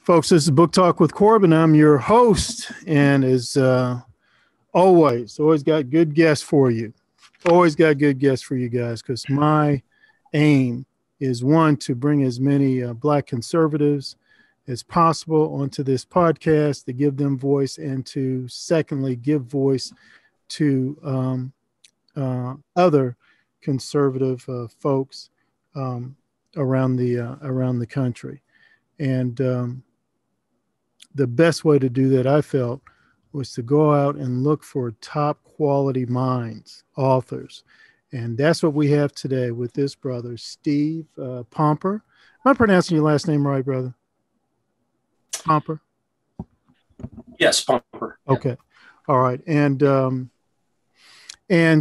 Folks, this is Book Talk with Corbin. I'm your host, and as always got good guests for you. Always got good guests for you guys, because my aim is, one, to bring as many Black conservatives as possible onto this podcast, to give them voice, and to, secondly, give voice to other conservative folks around the country. And the best way to do that, I felt, was to go out and look for top quality minds, authors. And that's what we have today with this brother, Steve Pomper. Am I pronouncing your last name right, brother? Pomper? Yes, Pomper. Okay. All right. And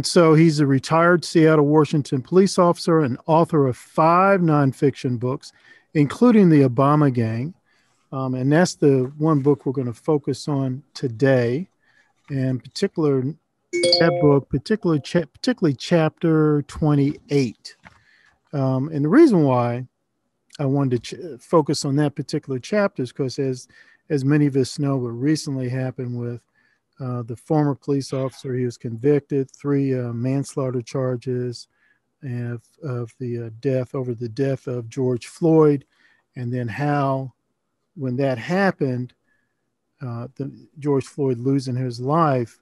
so he's a retired Seattle, Washington police officer and author of 5 nonfiction books, including The Obama Gang. And that's the one book we're going to focus on today, and particularly chapter 28. And the reason why I wanted to focus on that particular chapter is because, as many of us know, what recently happened with the former police officer. He was convicted, 3 manslaughter charges of the death of George Floyd, and then how, when that happened, George Floyd losing his life,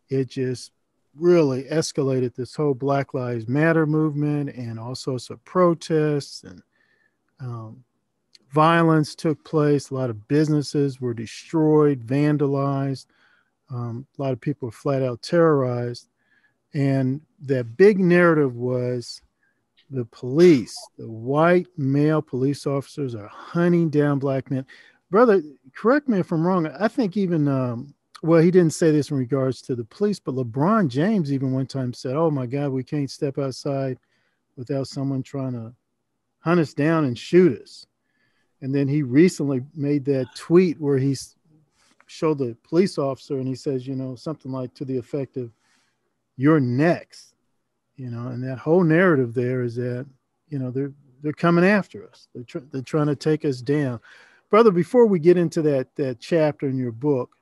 it just really escalated this whole Black Lives Matter movement, and all sorts of protests and violence took place. A lot of businesses were destroyed, vandalized. A lot of people were flat out terrorized. And that big narrative was the police, the white male police officers, are hunting down Black men. Brother, correct me if I'm wrong. I think even, well, he didn't say this in regards to the police, but LeBron James even one time said, "Oh my God, we can't step outside without someone trying to hunt us down and shoot us." And then he recently made that tweet where he showed the police officer and he says, something like to the effect of, "You're next." And that whole narrative there is that, they're coming after us. They're trying to take us down. Brother, before we get into that chapter in your book,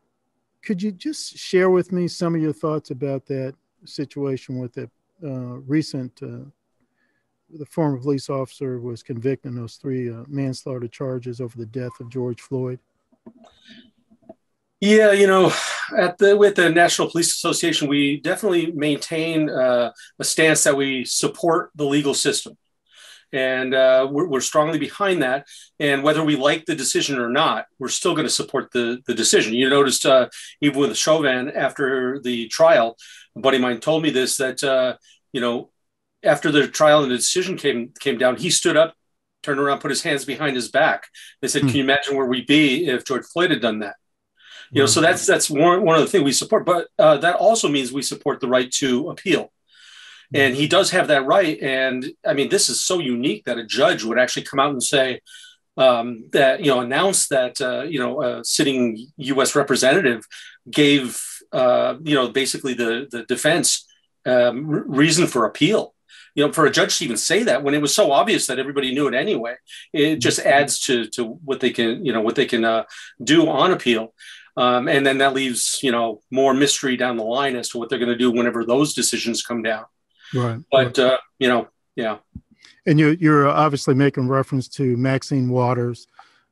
could you just share with me some of your thoughts about that situation with the the former police officer was convicted in those 3 manslaughter charges over the death of George Floyd? Yeah, with the National Police Association, we definitely maintain a stance that we support the legal system. And we're strongly behind that. And whether we like the decision or not, we're still going to support the decision. You noticed even with Chauvin, after the trial, a buddy of mine told me this, that, after the trial and the decision came down, he stood up, turned around, put his hands behind his back. They said, "Can you imagine where we'd be if George Floyd had done that?" So that's one of the things we support. But that also means we support the right to appeal. And he does have that right. And I mean, this is so unique that a judge would actually come out and say that, announce that, a sitting U.S. representative gave, basically the defense reason for appeal. For a judge to even say that when it was so obvious that everybody knew it anyway, it just adds to what they can, do on appeal. And then that leaves, more mystery down the line as to what they're going to do whenever those decisions come down. Right. But, yeah. And you're obviously making reference to Maxine Waters,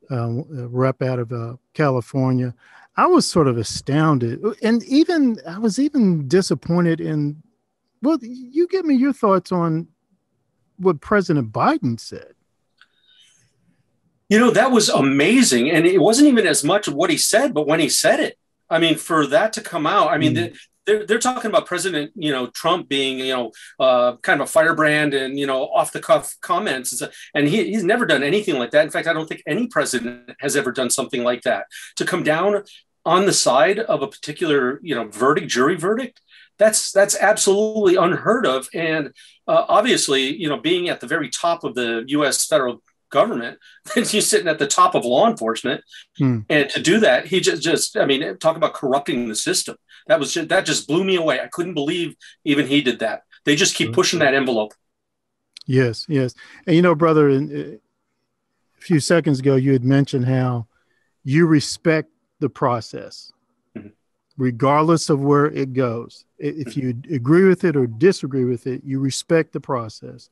a rep out of California. I was sort of astounded, and I was even disappointed in, well, you give me your thoughts on what President Biden said. That was amazing. And it wasn't even as much of what he said, but when he said it, I mean, for that to come out, I mean, they're talking about President, Trump being, kind of a firebrand and, off the cuff comments. And he's never done anything like that. In fact, I don't think any president has ever done something like that. To come down on the side of a particular, jury verdict, that's absolutely unheard of. And obviously, being at the very top of the U.S. federal government, he's sitting at the top of law enforcement. And to do that, he just talk about corrupting the system. That just blew me away. I couldn't believe even he did that. They just keep pushing that envelope. Yes. And, brother, a few seconds ago, you had mentioned how you respect the process, Mhm. regardless of where it goes. If Mhm. you agree with it or disagree with it, you respect the process.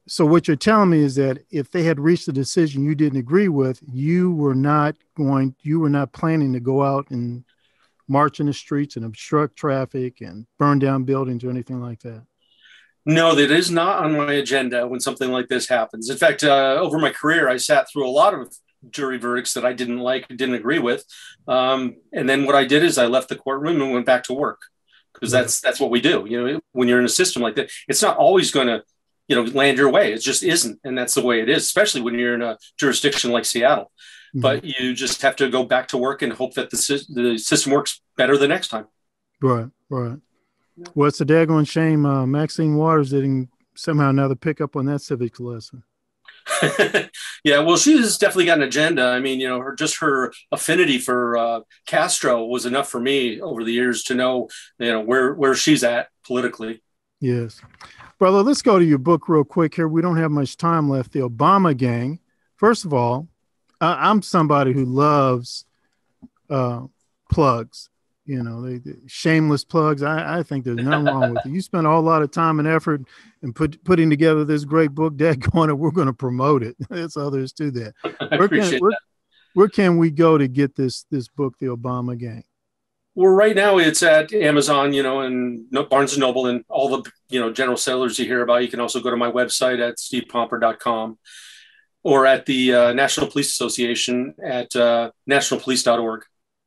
So what you're telling me is that if they had reached a decision you didn't agree with, you were not planning to go out and march in the streets and obstruct traffic and burn down buildings or anything like that. No, that is not on my agenda when something like this happens. In fact, over my career, I sat through a lot of jury verdicts that I didn't like, didn't agree with, and then what I did is I left the courtroom and went back to work, because Right. that's what we do. When you're in a system like that, it's not always going to land your way. It just isn't, and that's the way it is. Especially when you're in a jurisdiction like Seattle, Mm-hmm. but you just have to go back to work and hope that the system works better the next time. Right. Right. Well, it's a daggone shame Maxine Waters didn't somehow or another pick up on that civics lesson. Yeah, well, she's definitely got an agenda. I mean, her affinity for Castro was enough for me over the years to know, where she's at politically. Yes. Brother, let's go to your book real quick here. We don't have much time left. The Obama Gang. First of all, I'm somebody who loves uh, plugs. They shameless plugs. I think there's nothing wrong with it. You spent a whole lot of time and effort in putting together this great book. Daggone it, we're going to promote it. That's all there is to that. I Where can appreciate where, that. where can we go to get this book, The Obama Gang? Well, right now it's at Amazon, and Barnes and Noble and all the general sellers you hear about. You can also go to my website at stevepomper.com, or at the National Police Association at nationalpolice.org.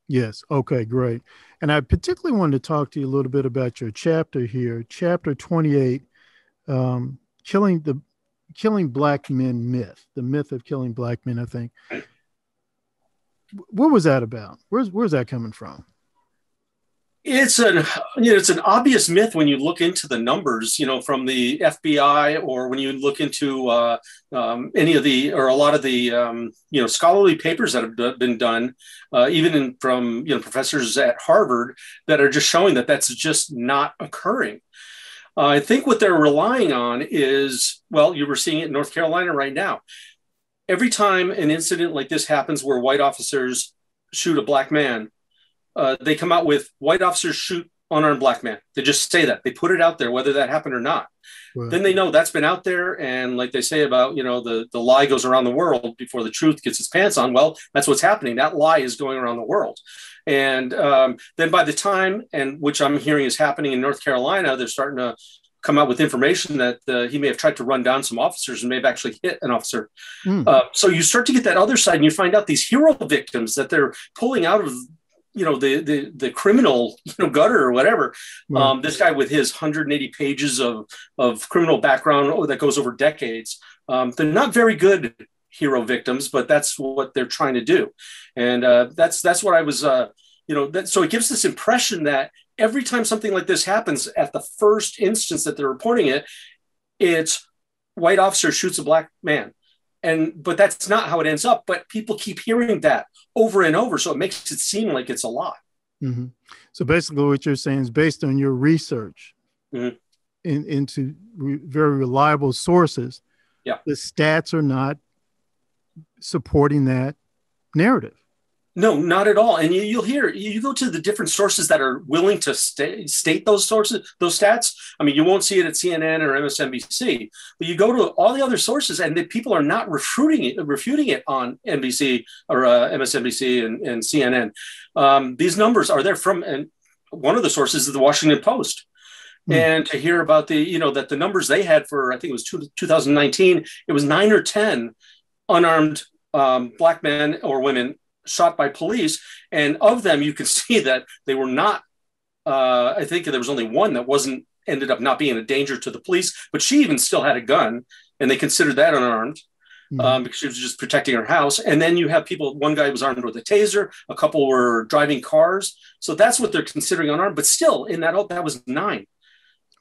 Yes. Okay, great. And I particularly wanted to talk to you a little bit about your chapter here, chapter 28, um, killing black men myth, the myth of killing black men, I think. What was that about? Where's that coming from? It's an obvious myth when you look into the numbers, from the FBI, or when you look into any of the, or a lot of the scholarly papers that have been done, even from professors at Harvard, that are just showing that that's just not occurring. I think what they're relying on is, well, you were seeing it in North Carolina right now. Every time an incident like this happens where white officers shoot a black man, they come out with white officers shoot unarmed black man. They just say that. They put it out there, whether that happened or not. Right. Then they know that's been out there. And like they say about, the lie goes around the world before the truth gets its pants on. Well, that's what's happening. That lie is going around the world. And then by the time, and which I'm hearing is happening in North Carolina, they're starting to come out with information that he may have tried to run down some officers and may have actually hit an officer. So you start to get that other side, and you find out these hero victims that they're pulling out of the criminal gutter or whatever. Right. This guy with his 180 pages of criminal background that goes over decades. They're not very good hero victims, but that's what they're trying to do. And that's what I was so it gives this impression that every time something like this happens, at the first instance that they're reporting it, it's white officer shoots a black man. But that's not how it ends up. But people keep hearing that over and over, so it makes it seem like it's a lot. Mm-hmm. So basically, what you're saying is based on your research Mm-hmm. into very reliable sources. Yeah. The stats are not supporting that narrative. No, not at all. And you'll hear, you go to the different sources that are willing to state those sources, those stats. I mean, you won't see it at CNN or MSNBC, but you go to all the other sources, and the people are not refuting it on NBC or MSNBC and CNN. These numbers are there from, and one of the sources is the Washington Post. And to hear about that the numbers they had for, I think it was 2019, it was 9 or 10 unarmed black men or women shot by police. And of them, you can see that they were not, I think there was only one that ended up not being a danger to the police, but she even still had a gun, and they considered that unarmed. Because she was just protecting her house. And then you have people, one guy was armed with a taser, a couple were driving cars. So that's what they're considering unarmed, but still in that was 9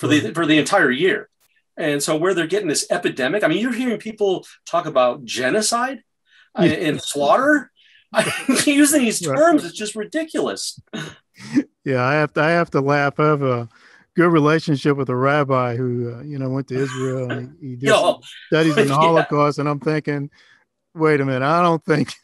for the entire year. And so where they're getting this epidemic, I mean, you're hearing people talk about genocide and slaughter. Using these terms, it's just ridiculous. Yeah, I have to laugh. I have a good relationship with a rabbi who went to Israel. And he did studies in the Holocaust, and I'm thinking, wait a minute, I don't think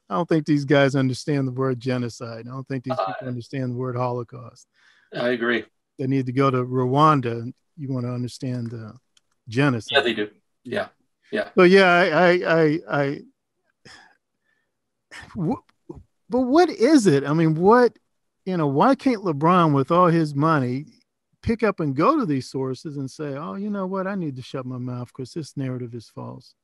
I don't think these guys understand the word genocide. I don't think these Uh, people understand the word Holocaust. I agree. They need to go to Rwanda. And you want to understand Yeah, genocide. they do. Yeah. Yeah. Yeah. So yeah, w- but what is it? I mean, why can't LeBron, with all his money, pick up and go to these sources and say, oh, you know what? I need to shut my mouth because this narrative is false.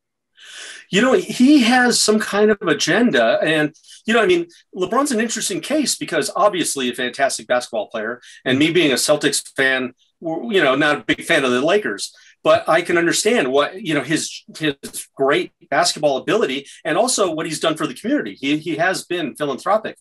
He has some kind of agenda. And, I mean, LeBron's an interesting case because obviously a fantastic basketball player. And me being a Celtics fan, not a big fan of the Lakers, but I can understand what, his great basketball ability and also what he's done for the community. He has been philanthropic.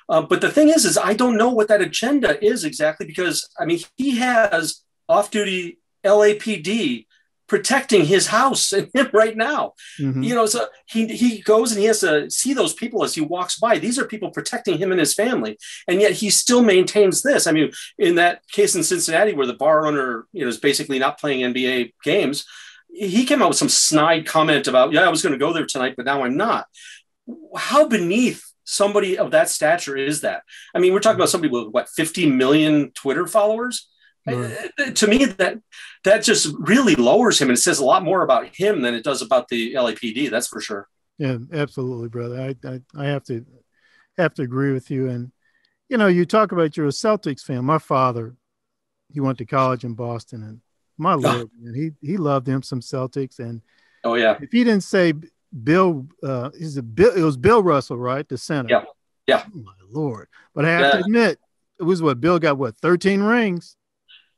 But the thing is I don't know what that agenda is exactly because, I mean, he has off duty LAPD protecting his house and him right now. Mm-hmm. So he goes and he has to see those people as he walks by. These are people protecting him and his family. And yet he still maintains this. I mean, in that case in Cincinnati where the bar owner, is basically not playing NBA games, he came out with some snide comment about, yeah, I was going to go there tonight, but now I'm not. How beneath somebody of that stature is that? I mean, we're talking about somebody with what, 50 million Twitter followers? Right. To me, that just really lowers him, and it says a lot more about him than it does about the LAPD. That's for sure. Yeah, absolutely, brother. I have to agree with you. And you talk about you're a Celtics fan. My father, he went to college in Boston, and my Lord, man, he loved him some Celtics. And Oh yeah, if he didn't say Bill, it was Bill Russell, right, the center. yeah, yeah. Oh, my Lord! But I have to admit, it was Bill got 13 rings.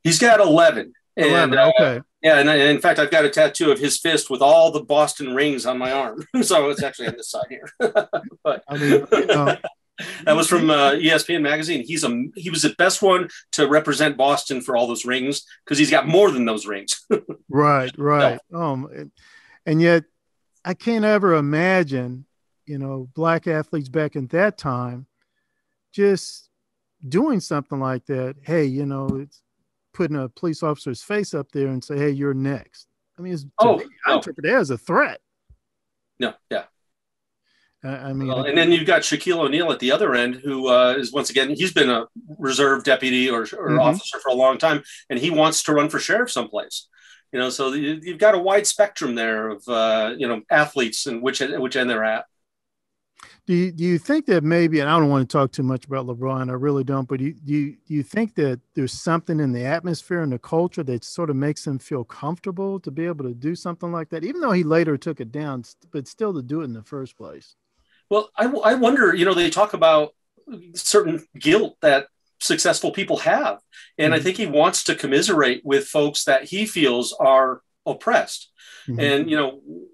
He's got 11. 11. And Okay. yeah, and in fact, I've got a tattoo of his fist with all the Boston rings on my arm. So it's actually on this side here. But I mean, that was from ESPN magazine. He was the best one to represent Boston for all those rings because he's got more than those rings. Right. And yet I can't ever imagine, black athletes back in that time just doing something like that. Hey, it's putting a police officer's face up there and say, hey, you're next. I mean, I interpret that as a threat. No, yeah. I mean, and then you've got Shaquille O'Neal at the other end, who is once again, he's been a reserve deputy or officer for a long time, and he wants to run for sheriff someplace. So you've got a wide spectrum there of athletes and which end they're at. Do you think that maybe, and I don't want to talk too much about LeBron, I really don't, but do you think that there's something in the atmosphere and the culture that sort of makes him feel comfortable to be able to do something like that, even though he later took it down, but still to do it in the first place? Well, I wonder, they talk about certain guilt that successful people have. And I think he wants to commiserate with folks that he feels are oppressed. Mm-hmm. And,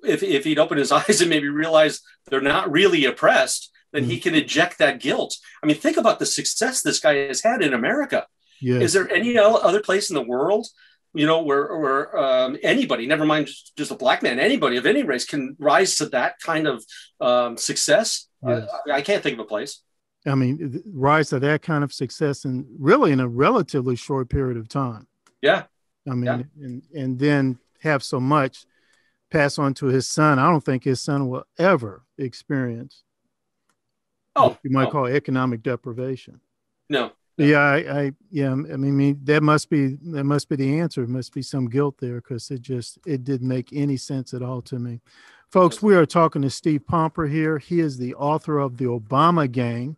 if he'd open his eyes and maybe realize they're not really oppressed, then he can eject that guilt. I mean, think about the success this guy has had in America. Yes. Is there any other place in the world, where anybody, never mind just a black man, anybody of any race can rise to that kind of success? Yes. I can't think of a place. I mean, rise to that kind of success and really in a relatively short period of time. Yeah. I mean, and then have so much pass on to his son. I don't think his son will ever experience what you might call economic deprivation. No. Yeah, I mean, that must be the answer. It must be some guilt there because it didn't make any sense at all to me. Folks, we are talking to Steve Pomper here. He is the author of The Obama Gang,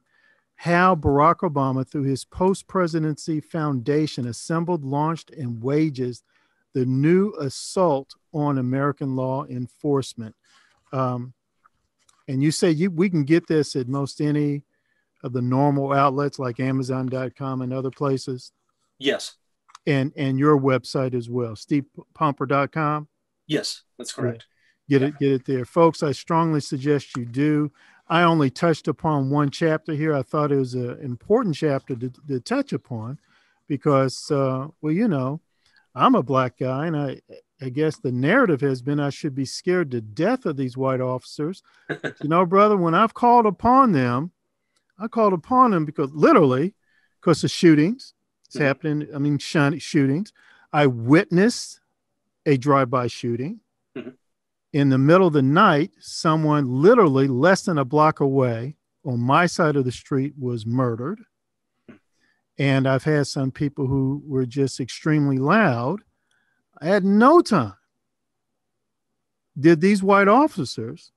How Barack Obama, through his post-presidency foundation, assembled, launched, and wages the new assault on American law enforcement. And you say we can get this at most any of the normal outlets like Amazon.com and other places? Yes. And your website as well, stevepomper.com? Yes, that's correct. Get it there. Folks, I strongly suggest you do. I only touched upon one chapter here. I thought it was an important chapter to touch upon because, I'm a black guy, and I guess the narrative has been I should be scared to death of these white officers. Brother, when I've called upon them, because of shootings. It's happening. I mean, shootings. I witnessed a drive-by shooting. In the middle of the night, someone literally less than a block away on my side of the street was murdered. And I've had some people who were just extremely loud. At no time did these white officers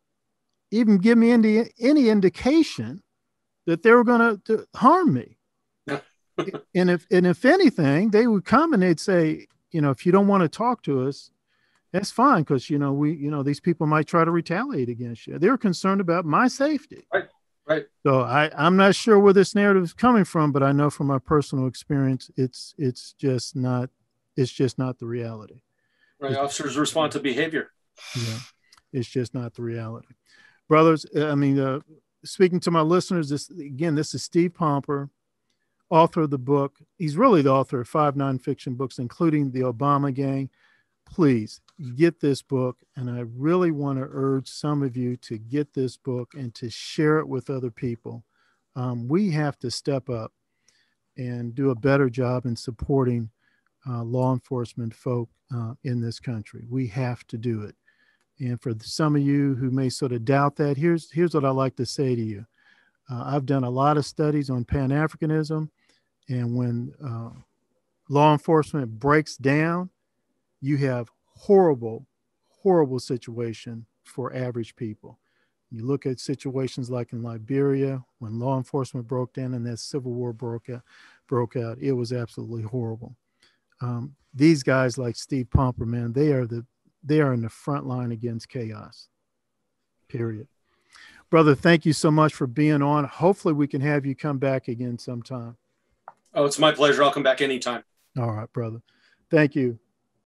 even give me any indication that they were going to harm me. and if anything, they would come and they'd say, if you don't want to talk to us, that's fine, because these people might try to retaliate against you. They're concerned about my safety. Right. Right. So I'm not sure where this narrative is coming from, but I know from my personal experience, it's just not the reality. Right. Officers respond to behavior. Yeah, it's just not the reality. Brothers, speaking to my listeners, this is Steve Pomper, author of the book. He's really the author of 5 nonfiction books, including The Obama Gang. Please get this book. And I really want to urge some of you to get this book and to share it with other people. We have to step up and do a better job in supporting law enforcement folk in this country. We have to do it. And for some of you who may sort of doubt that, here's what I like to say to you. I've done a lot of studies on Pan-Africanism, and when law enforcement breaks down, you have horrible, horrible situation for average people. You look at situations like in Liberia, when law enforcement broke down and that civil war broke out, it was absolutely horrible. These guys like Steve Pomper, man, they are in the front line against chaos, period. Brother, thank you so much for being on. Hopefully we can have you come back again sometime. Oh, it's my pleasure. I'll come back anytime. All right, brother. Thank you.